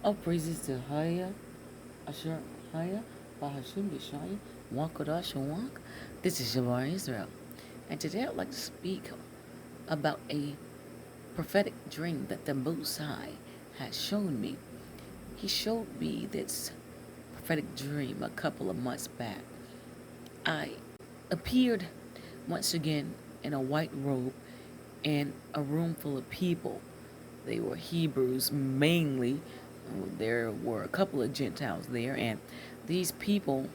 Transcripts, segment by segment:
All praises to Haya, Asher Haya, Bahashim Yeshaya, Wakodash Wank. This is Shabar Israel. And today I'd like to speak about a prophetic dream that the Most High has shown me. He showed me this prophetic dream a couple of months back. I appeared once again in a white robe in a room full of people. They were Hebrews mainly. There were a couple of Gentiles there, and these people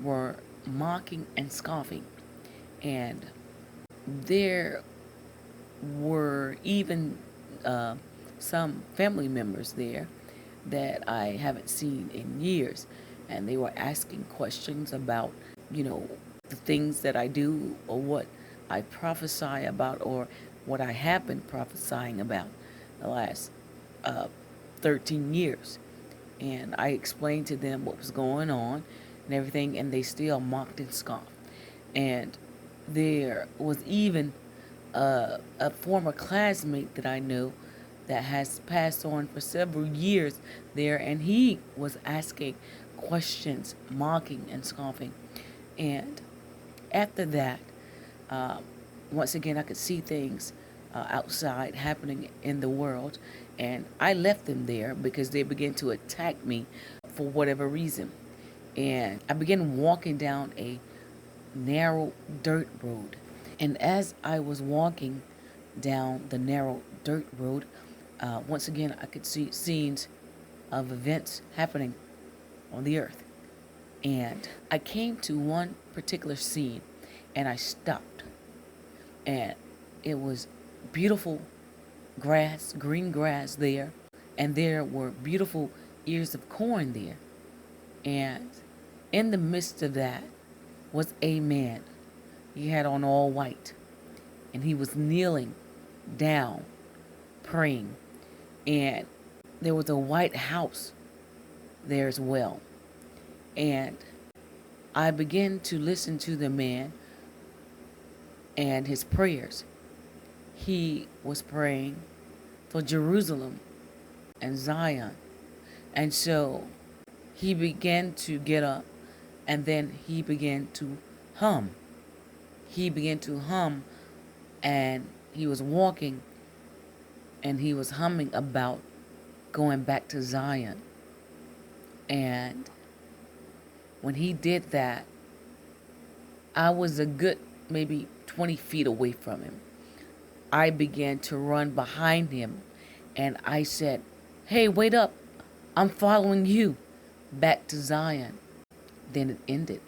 were mocking and scoffing. And there were even some family members there that I haven't seen in years. And they were asking questions about, the things that I do or what I prophesy about or what I have been prophesying about the last 13 years. And I explained to them what was going on and everything, and they still mocked and scoffed. And there was even a former classmate that I know that has passed on for several years there, and he was asking questions, mocking and scoffing. And after that, once again, I could see things outside happening in the world, and I left them there because they began to attack me for whatever reason. And I began walking down a narrow dirt road. And as I was walking down the narrow dirt road, once again, I could see scenes of events happening on the earth. And I came to one particular scene, and I stopped. And it was beautiful grass, green grass there, and there were beautiful ears of corn there. And in the midst of that was a man. He had on all white, and he was kneeling down, praying. And there was a white house there as well. And I began to listen to the man and his prayers. He was praying for Jerusalem and Zion. And so he began to get up, and then he began to hum. He began to hum, and he was walking, and he was humming about going back to Zion. And when he did that, I was a good maybe 20 feet away from him. I began to run behind him, and I said, "Hey, wait up. I'm following you back to Zion." Then it ended.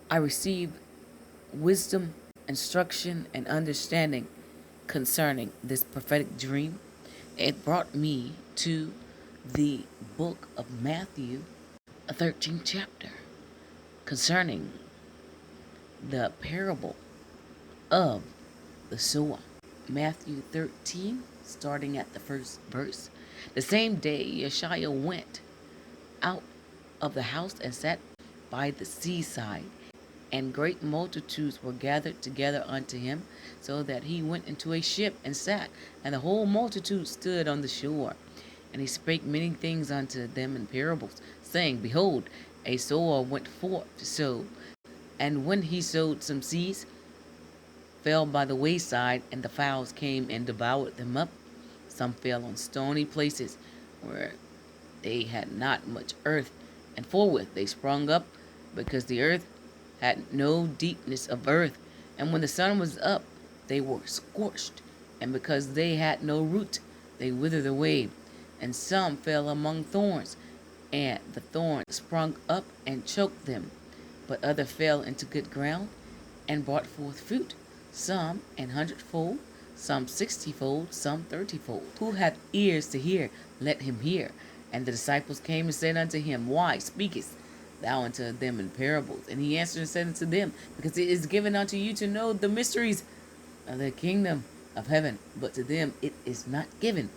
I received wisdom, instruction, and understanding concerning this prophetic dream. It brought me to the book of Matthew, a 13th chapter, concerning the parable of the sower. Matthew 13, starting at the first verse. The same day Yeshua went out of the house and sat by the seaside, and great multitudes were gathered together unto him, so that he went into a ship and sat, and the whole multitude stood on the shore. And he spake many things unto them in parables, saying, Behold, a sower went forth to sow. And when he sowed, some seeds fell by the wayside, and the fowls came and devoured them up. Some fell on stony places, where they had not much earth, and forthwith they sprung up, because the earth had no deepness of earth. And when the sun was up, they were scorched, and because they had no root, they withered away. And some fell among thorns, and the thorns sprung up and choked them. But other fell into good ground, and brought forth fruit, some an hundredfold, some 60-fold, some 30-fold. Who hath ears to hear, let him hear. And the disciples came and said unto him, Why speakest thou unto them in parables? And he answered and said unto them, Because it is given unto you to know the mysteries of the kingdom of heaven, but to them it is not given.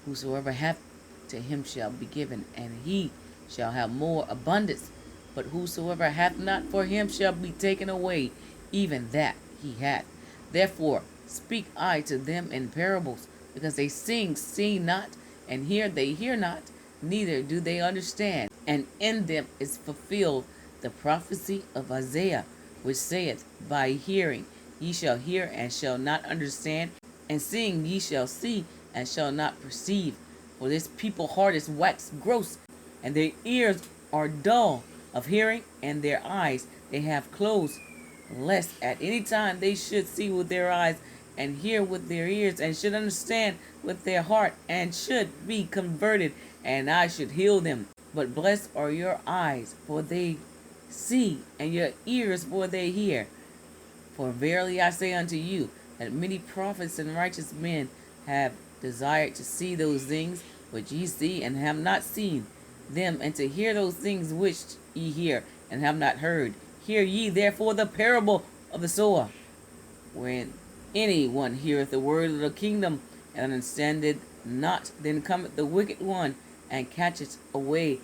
Whosoever hath, to him shall be given, and he shall have more abundance. But whosoever hath not, for him shall be taken away, even that he hath. Therefore speak I to them in parables, because they see not, And they hear not, neither do they understand. And in them is fulfilled the prophecy of Isaiah, which saith, By hearing ye shall hear and shall not understand, and seeing ye shall see and shall not perceive. For this people heart is waxed gross, and their ears are dull of hearing, and their eyes they have closed, lest at any time they should see with their eyes, and hear with their ears, and should understand with their heart, and should be converted, and I should heal them. But blessed are your eyes, for they see, and your ears, for they hear. For verily I say unto you, that many prophets and righteous men have desired to see those things which ye see, and have not seen them, and to hear those things which ye hear, and have not heard. Hear ye therefore the parable of the sower. When any one heareth the word of the kingdom, and understandeth not, then cometh the wicked one, and catcheth away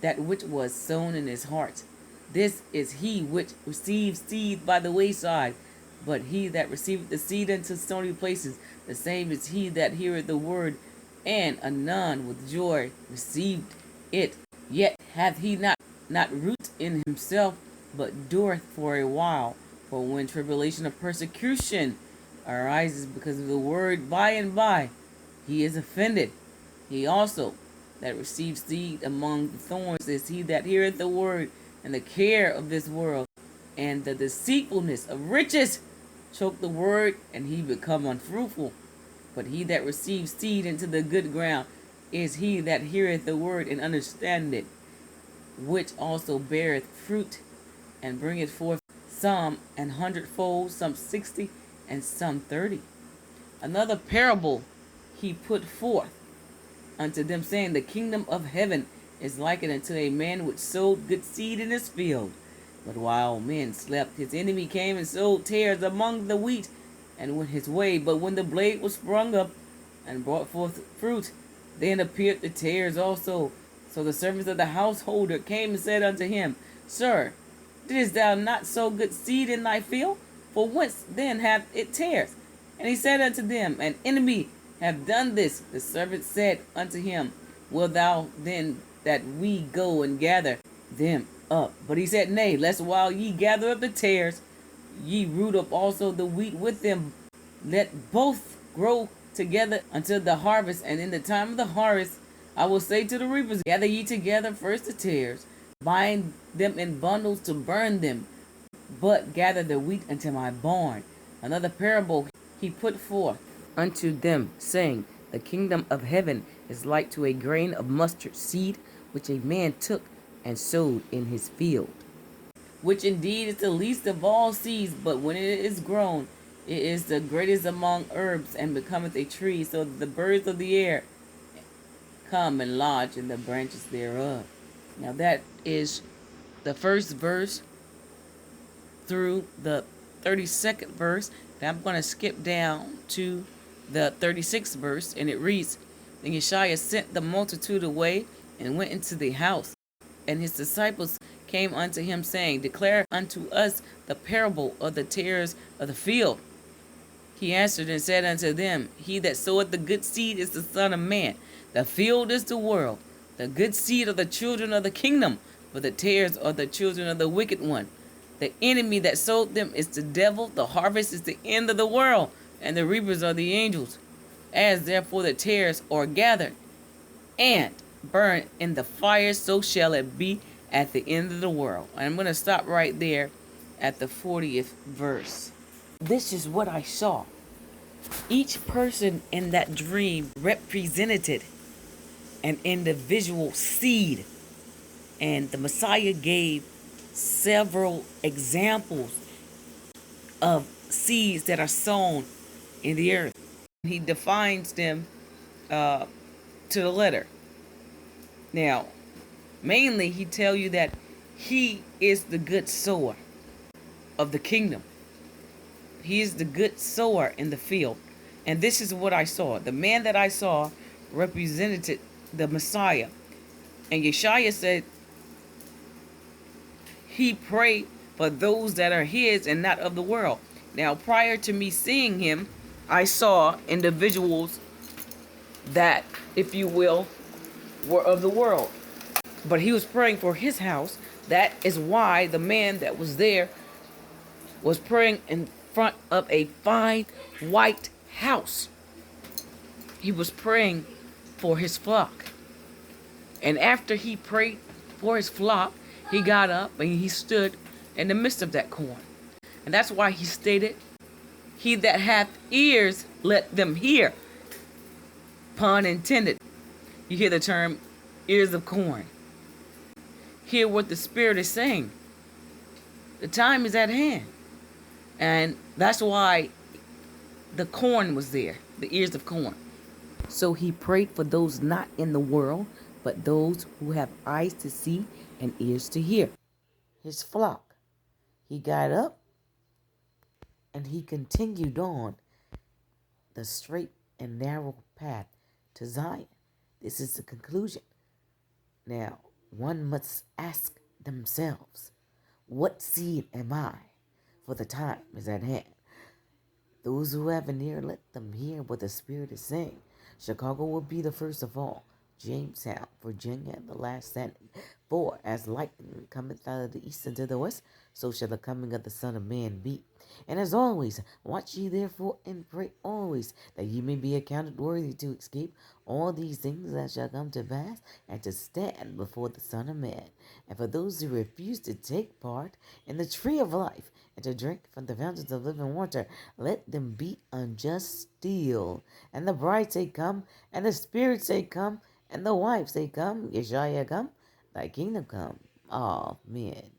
that which was sown in his heart. This is he which receives seed by the wayside. But he that receiveth the seed into stony places, the same is he that heareth the word, and anon with joy received it. Yet hath he not root in himself, but dureth for a while. For when tribulation of persecution arises because of the word, by and by he is offended. He also that receives seed among the thorns is he that heareth the word, and the care of this world, and the deceitfulness of riches choke the word, and he become unfruitful. But he that receives seed into the good ground is he that heareth the word, and understandeth it, which also beareth fruit, and bringeth forth some an hundredfold, some 60, and some 30. Another parable he put forth unto them, saying, The kingdom of heaven is likened unto a man which sowed good seed in his field. But while men slept, his enemy came and sowed tares among the wheat, and went his way. But when the blade was sprung up, and brought forth fruit, then appeared the tares also. So the servants of the householder came and said unto him, Sir, didst thou not sow good seed in thy field? For whence then hath it tares? And he said unto them, An enemy hath done this. The servant said unto him, Wilt thou then that we go and gather them up? But he said, Nay, lest while ye gather up the tares, ye root up also the wheat with them. Let both grow together until the harvest. And in the time of the harvest I will say to the reapers, Gather ye together first the tares, bind them in bundles to burn them, but gather the wheat into my barn. Another parable he put forth unto them, saying, The kingdom of heaven is like to a grain of mustard seed, which a man took and sowed in his field, which indeed is the least of all seeds, but when it is grown, it is the greatest among herbs, and becometh a tree, so that the birds of the air come and lodge in the branches thereof. Now that is the first verse through the 32nd verse. Now I'm going to skip down to the 36th verse, and it reads, And Yeshua sent the multitude away, and went into the house. And his disciples came unto him, saying, Declare unto us the parable of the tares of the field. He answered and said unto them, He that soweth the good seed is the Son of Man. The field is the world. The good seed are the children of the kingdom, but the tares are the children of the wicked one. The enemy that sowed them is the devil. The harvest is the end of the world, and the reapers are the angels. As therefore the tares are gathered and burned in the fire, so shall it be at the end of the world. And I'm going to stop right there at the 40th verse. This is what I saw. Each person in that dream represented an individual seed, and the Messiah gave several examples of seeds that are sown in the earth. He defines them to the letter. Now, mainly he tell you that he is the good sower of the kingdom. He is the good sower in the field. And this is what I saw. The man that I saw represented the Messiah. And Yeshua said he prayed for those that are his and not of the world. Now, prior to me seeing him, I saw individuals that if you will, were of the world. But he was praying for his house. That is why the man that was there was praying in front of a fine white house. He was praying for his flock. And after he prayed for his flock, he got up and he stood in the midst of that corn. And that's why he stated, "He that hath ears, let them hear." Pun intended. You hear the term ears of corn. Hear what the Spirit is saying. The time is at hand. And that's why the corn was there, the ears of corn. So he prayed for those not in the world, but those who have eyes to see and ears to hear. His flock. He got up and he continued on the straight and narrow path to Zion. This is the conclusion. Now, one must ask themselves, what seed am I? For the time is at hand. Those who have an ear, let them hear what the Spirit is saying. Chicago will be the first of all. Jamestown, Virginia, the last standing. For as lightning cometh out of the east into the west, so shall the coming of the Son of Man be. And as always, watch ye therefore and pray always, that ye may be accounted worthy to escape all these things that shall come to pass, and to stand before the Son of Man. And for those who refuse to take part in the tree of life, and to drink from the fountains of living water, let them be unjust still. And the bride say, come, and the Spirit say, come, and the wife say, come, Yeshua come, thy kingdom come. Amen.